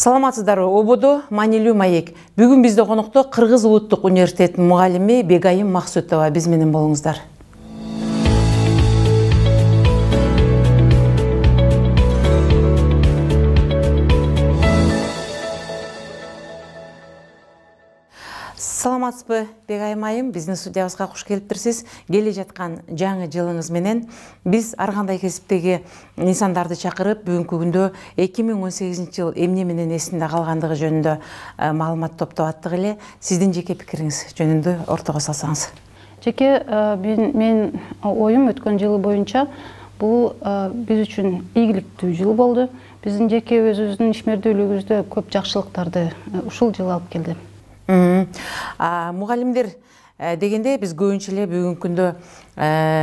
Саламатсыздарбы, ободо маанилүү маек. Бүгүн бизде конокто Кыргыз улуттук университетинин мугалими Бегайым Максутова биз менен болуңуздар. Саламатсызбы, Бегайым айым, биздин студиябызга куш келиптирсиз. Келе жаткан жаңы жылыңыз менен биз ар кандай кесиптеги инсандарды чакырып, бүгүнкү күндө 2018 жыл эмне менен эсинде калгандыгы жөнүндө маалымат топтоп аттык эле. Сиздин жеке пикириңиз жөнүндө ортого салсаңыз. Жеке мен оюм өткөн жылы боюнча бул биз үчүн ийгиликтүү жыл болду. Биздин жеке өзүбүздүн ишмердүүлүгүбүздө көп жакшылыктарды ушул жыл алып келди. Мугалимдер дегенде биз көбүнчө эле бүгүнкү күндө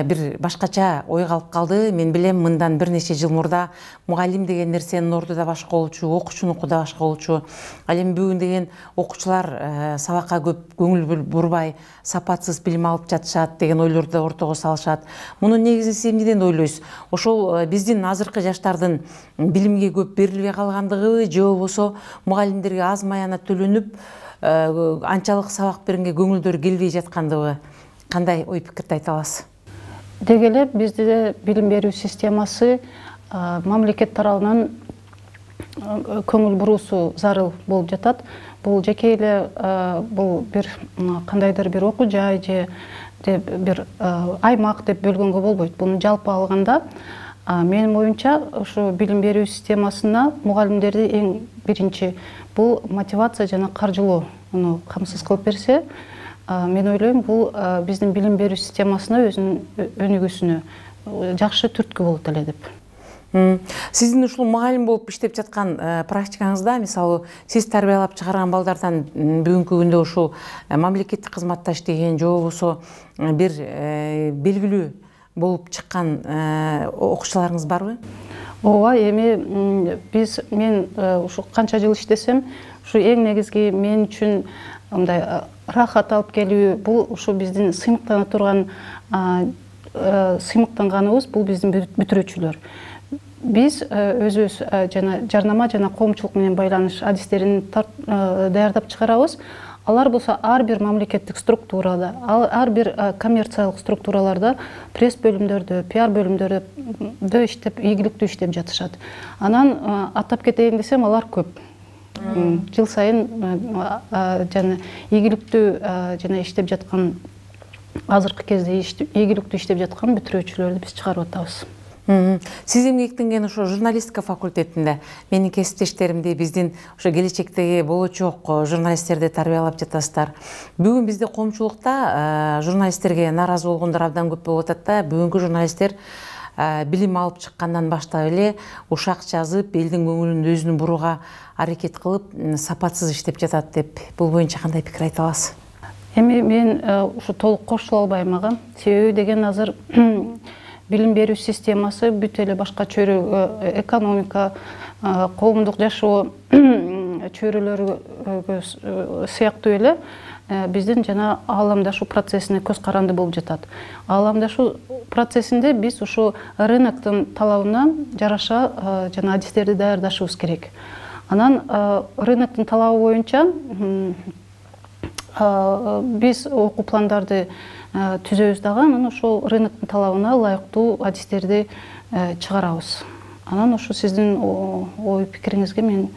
бир башкача ой калып калды. Мен билем, мындан бир нече жыл мурда мугалим деген нерсенин орду да башка болчу, окуучунуку да башка болчу. Ал эми бүгүн деген окуучулар сабакка көп көңүл бурбай, сапатсыз билим алып жатышат деген ойлорду да ортого салышат. Мунун негизиси эмнеден ойлойсуз? Ошол биздин азыркы жаштардын билимге көп берилбей калгандыгыбы, же болбосо мугалимдерге аз маяна төлөнүп анчалык сабак бергенге көңүлдөр келбей жаткандыгы? Кандай ой пикирди айта аласыз? Деги эле бизде билим берүү системасы мамлекет тарабынан көңүл буруусу зарыл болуп жатат. Бул жеке эле бул бир кандайдыр бир окуу жай же бир аймак деп бөлгөнгө болбойт. Буну жалпы алганда менин оюмча ушу билим берүү системасына мугалимдерди эң биринчи бул мотивация жана каржылоону камсыз кылып берсе, мен ойлойм, бул биздин билим берүү системасына өзүнүн өнүгүүсүнө жакшы түрткү болот эле деп. Сиздин ушул мугалим болуп иштеп жаткан практикаңызда, мисалы, сиз тарбиялап чыгарган балдардан бүгүнкү күндө ушул мамлекеттик кызматта иштеген, же болбосо бир белгилүү болуп чыккан окуучуларыңыз барбы? Ооба, эми мен ушу канча жыл иштесем, ушу эң негизги мен үчүн мындай рахат алып келүү, бул ушу биздин сыймыктана турган сыймыктанганыбыз бул биздин бүтүрүүчүлөр. Биз өзүбүз жана жарнама жана коомчулук менен байланыш адистерин даярдап чыгарабыз. Алар болсо ар бир мамлекеттик структурада, ар бир коммерциялык структураларда, пресс бөлүмдөрдө, пиар бөлүмдөрдө иштеп, ийгиликтүү иштеп жатышат. Анан атап кетейин десем, алар көп. Жыл сайын жана ийгиликтүү жана иштеп жаткан, азыркы кезде ийгиликтүү иштеп жаткан бүтүрүүчүлөрдү биз чыгарып атабыз. Сиз эмгектенген ошо журналистика факультетинде менин кесиптештеримди, биздин ошо келечектеги болочок журналисттерди тарбиялап жатасыздар. Бүгүн бизде коомчулукта журналисттерге нааразы болгондор абдан көп болуп атат да. Бүгүнкү журналисттер билим алып чыккандан баштап эле ушак жазып, элдин көңүлүн өзүнө бурууга аракет кылып, сапатсыз иштеп жатат деп. Бул боюнча кандай пикир айта аласыз? Эми мен ушу толук кошула албайм ага. Себеби деген азыр билим берүү системасы бүт эле башка чөйрөгө, экономика, коомдук жашоо чөйрөлөрү сыяктуу эле биздин жана ааламдашуу процессине көз каранды болуп жатат. Ааламдашуу процессинде биз ушу рыноктун талабына жараша жана адистерди даярдашыбыз керек. Анан рыноктун талабы боюнча биз окуу пландарды түзөбүз дагы, анан ошол рыноктун талабына ылайыктуу адистерди чыгарабыз. Анан ошо сиздин ой пикириңизге мен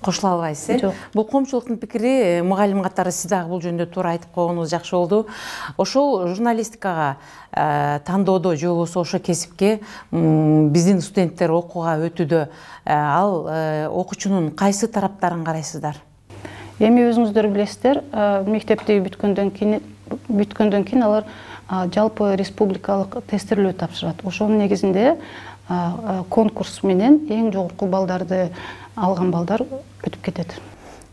кошула албайсыз, Жок. Бул коомчулуктун пикири, мугалим катары сиз дагы бул жөнүндө туура айтып койгонуңуз жакшы болду. Ошол журналистикага тандоодо, же болбосо ошол кесипке биздин студенттер окууга өтүүдө ал окуучунун кайсы тараптарын карайсыздар? Эми өзүңүздөр билесиздер, мектепти бүткөндөн кийин алар жалпы республикалык тестирлөө тапшырат. Ошонун негизинде конкурс менен эң жогорку балдарды алган балдар өтүп кетет.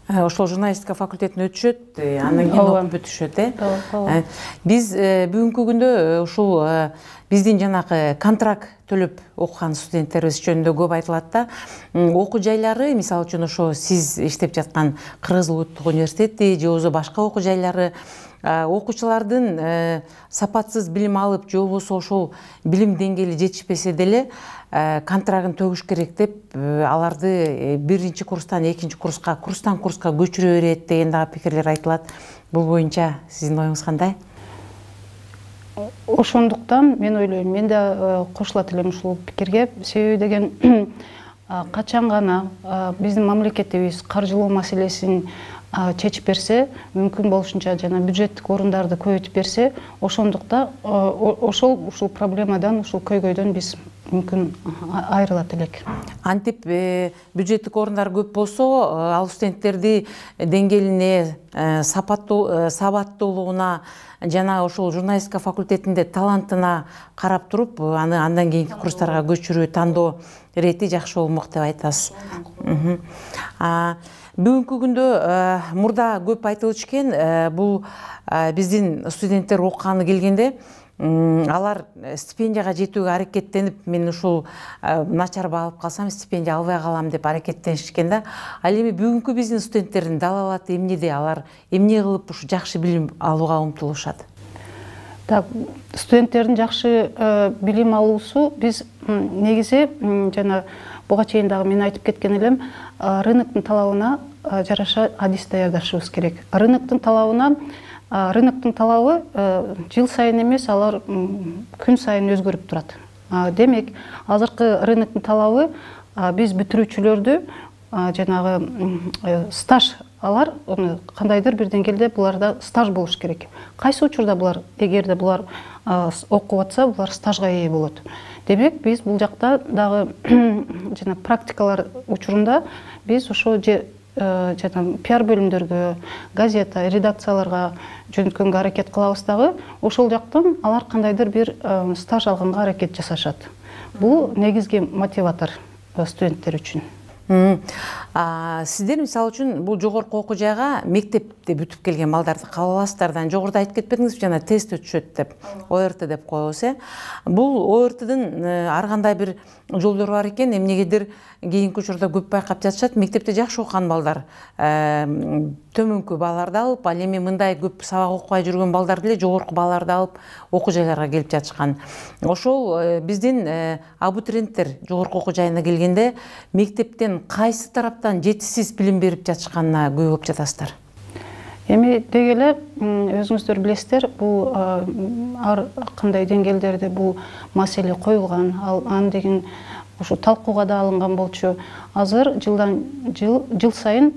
Ошол журналистика факультетине өтүшөт, андан кийин окуп бүтүшөт, Ооба. Биз бүгүнкү күндө ушул биздин жанагы контракт төлөп окуган студенттерибиз жөнүндө көп айтылат да. Окуу жайлары, мисалы үчүн ошо сиз иштеп жаткан Кыргыз Улуттук университети же болбосо башка окуу жайлары окуучулардын сапатсыз билим алып же болбосо ошол билим деңгээли жетишпесе деле контрагын төгүш керек деп аларды биринчи курстан экинчи курска, курстан курска көчүрө берет деген дагы пикирлер айтылат. Бул боюнча сиздин оюңуз кандай? Ошондуктан мен ойлойм, мен да кошулат элем ушул пикирге. Себеби деген качан гана биздин мамлекетибиз каржылоо маселесин чечип берсе, мүмкүн болушунча жана бюджеттик орундарды көбөйтүп берсе, ошондукта ушул проблемадан, ушул көйгөйдөн биз мүмкүн айрылат элек. Антип бюджеттик орундар көп болсо, ал студенттерди деңгээлине, сабаттуулугуна жана ошол журналистика факультетинде талантына карап туруп, аны андан кийинки курстарга көчүрүү, тандоо ирети жакшы болмок деп айтасыз. Бүгүнкү күндө мурда көп айтылып экен, бул биздин студенттер окуганы келгенде алар стипендияга жетүүгө аракеттенип, мен ушул начар баа алып калсам стипендия албай калам деп аракеттенишкен да. Ал эми бүгүнкү биздин студенттердин далалаты эмнеде? Алар эмне кылып ушу жакшы билим алууга умтулушат? Так, студенттердин жакшы билим алуусу биз негизи жана буга чейин дагы мен айтып кеткен элем, рыноктун талабына жараша адис даярдашыбыз керек. Рыноктун талабы жыл сайын эмес, алар күн сайын өзгөрүп турат. Демек, азыркы рыноктун талабы биз бүтүрүүчүлөрдү жанагы стаж алар, кандайдыр бир деңгээлде буларда стаж болуш керек. Кайсы учурда булар, эгерде булар окуп атса, булар стажга ээ болот. Демек, биз бул жакта дагы жана практикалар учурунда биз ошо жана пиар бөлүмдөргө, газета, редакцияларга жөнөткөнгө аракет кылабыз дагы, ошол жактан алар кандайдыр бир стаж алганга аракет жасашат. Бул негизги мотиватор студенттер үчүн. Сиздер мисалы үчүн бул жогорку окуу жайга мектепте бүтүп келген балдарды кабыл аласыздар. Жогоруда айтып кетпедиңизби, жана тест өтүшөт деп, ОРТ деп коебуз. Бул ОРТдын ар кандай бир жолдору бар экен, эмнегедир кийинки учурда көп байкап жатышат. Мектепте жакшы окуган балдар төмөнкү бааларды алып, ал эми мындай көп сабак окубай жүргөн балдар деле жогорку бааларды алып окуу жайларга келип жатышкан. Ошол биздин абитуриенттер жогорку окуу жайына келгенде мектептен кайсы тараптан жетишсиз билим берип жатышканына көйгөп жатасыздар? Эми деги эле өзүңүздөр билесиздер, бул ар кандай деңгээлдерде бул маселе коюлган, аны деген ушу талкууга да алынган болчу. Азыр жыл сайын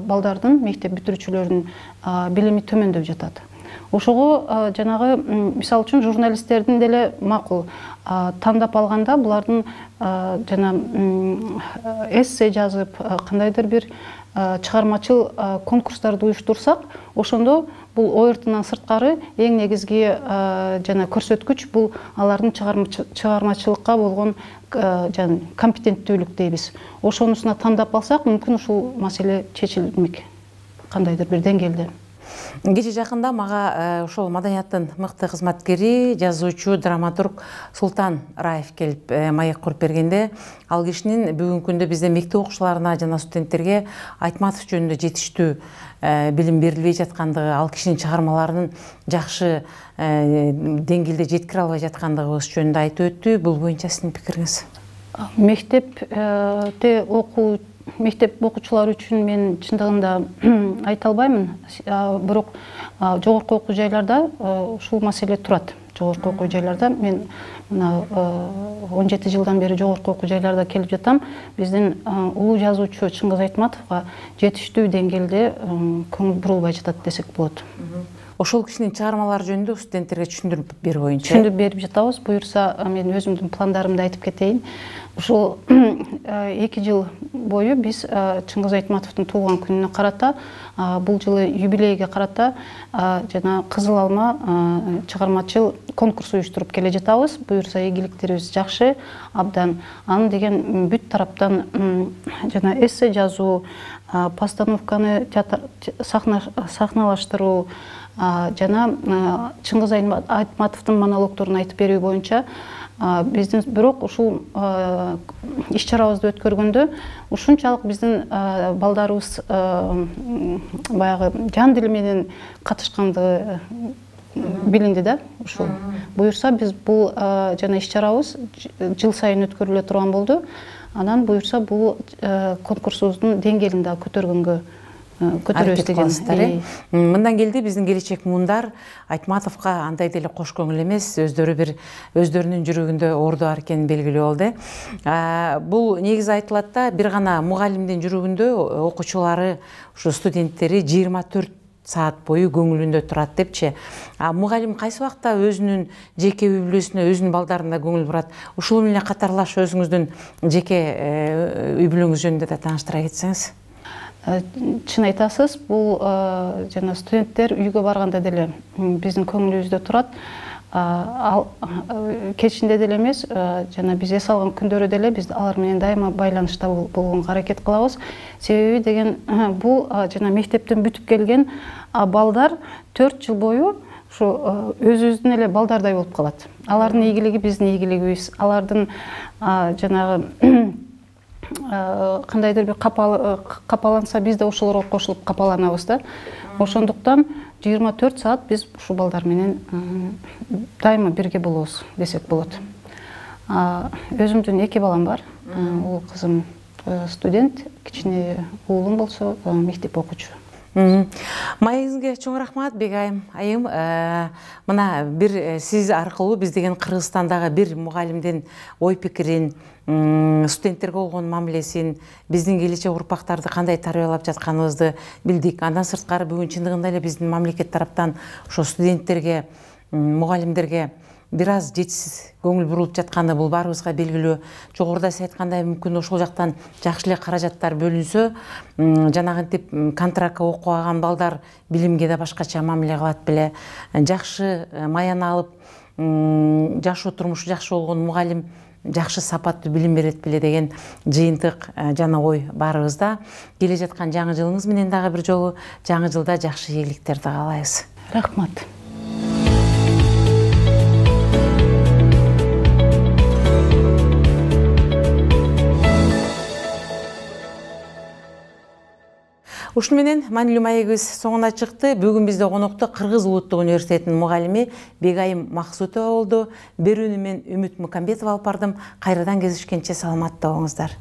балдардын, мектеп бүтүрүүчүлөрдүн билими төмөндөп жатат. Ошого жанагы мисалы үчүн журналисттердин деле макул тандап алганда, булардын жана эссе жазып, кандайдыр бир чыгармачыл конкурстарды уюштурсак, ошондо бул ОРТнан сырткары эң негизги жана көрсөткүч бул алардын чыгармачылыкка болгон компетенттүүлүк дейбиз. Ошонусуна тандап алсак, мүмкүн ушул маселе чечилмек кандайдыр бир деңгээлде. Кече жакында мага ошол маданияттын мыкты кызматкери, жазуучу, драматург Султан Раев келип маек куруп бергенде, ал кишинин бүгүнкү күндө бизде мектеп окуучуларына жана студенттерге Айтматов жөнүндө жетиштүү билим берилбей жаткандыгы, ал кишинин чыгармаларынын жакшы деңгээлде жеткире албай жаткандыгыбыз жөнүндө айтып өттү. Бул боюнча сиздин пикириңиз? Мектеп окуучулары үчүн мен чындыгында айта албаймын, бирок жогорку окуу жайларда ушул маселе турат. Жогорку окуу жайларда мен 17 жылдан бери жогорку окуу жайларда келип жатам. Биздин улуу жазуучу Чыңгыз Айтматовго жетиштүү деңгээлде көңүл бурулбай жатат десек болот. Ошол кишинин чыгармалары жөнүндө студенттерге түшүндүрүп берүү боюнча. Түшүндүрүп берип жатабыз. Буюрса, мен өзүмдүн пландарымды айтып кетейин. Ушул 2 жыл бою биз Чыңгыз Айтматовдун туулган күнүнө карата, бул жылы юбилейге карата жана Кызыл алма чыгармачыл конкурс уюштуруп келе жатабыз. Буюрса, ийгиликтерибиз жакшы, абдан. Аны деген бүт тараптан жана эссе жазуу, постановканы сахналаштыруу, Жана Чыңгыз Айтматовдун монологдорун айтып берүү боюнча биздин бирок ушул иш-чарабызды өткөргөндө ушунчалык биздин балдарыбыз баягы жан дили менен катышкандыгы билинди да. Ушул буюрса биз бул жана иш-чарабыз жыл сайын өткөрүлө турган болду. Анан буюрса бул конкурсубуздун деңгээлин дагы көтөргөнгө көтөрөбүз деген. Мындан келди биздин келечек муундар Айтматовго андай деле кош көңүл эмес, өздөрүнүн жүрөгүндө орду бар экени белгилүү болду. Бул негизи айтылат да, бир гана мугалимдин жүрөгүндө окуучулары, ушу студенттери 24 саат бою көңүлүндө турат депчи. Мугалим кайсы убакта өзүнүн жеке үй бүлөсүнө, өзүнүн балдарына көңүл бурат? Ушул менен катарлаш өзүңүздүн жеке үй бүлөңүз жөнүндө да тааныштыра кетсеңиз. Чын айтасыз, бул жана студенттер үйгө барганда деле биздин көңүлүбүздө турат. Кечинде деле эмес, жана биз эс алган күндөрү деле биз алар менен дайыма байланышта болгонго аракет кылабыз. Себеби деген бул жана мектептен бүтүп келген балдар 4 жыл бою ушу өзүбүздүн эле балдардай болуп калат. Алардын ийгилиги биздин ийгилигибиз, алардын жанагы кандайдыр бир капаланса биз да ошолорго кошулуп капаланабыз да. Ошондуктан 24 саат биз ушул балдар менен дайыма бирге болобуз десек болот. Өзүмдүн 2 балам бар. Уул кызым студент, кичине уулум болсо мектеп окуучу. Маегиңизге чоң рахмат, Бегайым айым. Мына бир сиз аркылуу биз деген Кыргызстандагы бир мугалимдин ой пикирин, студенттерге болгон мамилесин, биздин келечек урпактарды кандай тарбиялап жатканыбызды билдик. Андан сырткары бүгүн чындыгында эле биздин мамлекет тараптан ошо студенттерге, мугалимдерге бир аз жетишсиз көңүл бурулуп жатканы бул баарыбызга белгилүү. Жогоруда сиз айткандай мүмкүн ошол жактан жакшы эле каражаттар бөлүнсө, жанагынтип контрактка окубаган балдар билимге да башкача мамиле кылат беле, жакшы маяна алып, жашоо турмушу жакшы болгон мугалим жакшы сапаттуу билим берет беле деген жыйынтык жана ой баарыбызда. Келе жаткан жаңы жылыңыз менен дагы бир жолу жаңы жылда жакшы ийгиликтерди каалайбыз. Рахмат. Ушуну менен маанилүү маегибиз соңуна чыкты. Бүгүн бизде конокто Кыргыз Улуттук университетинин мугалими Бегайым Максутова болду. Берүүнү мен Үмүт Мукамбетова алып бардым. Кайрадан кезишкенче саламатта болуңуздар.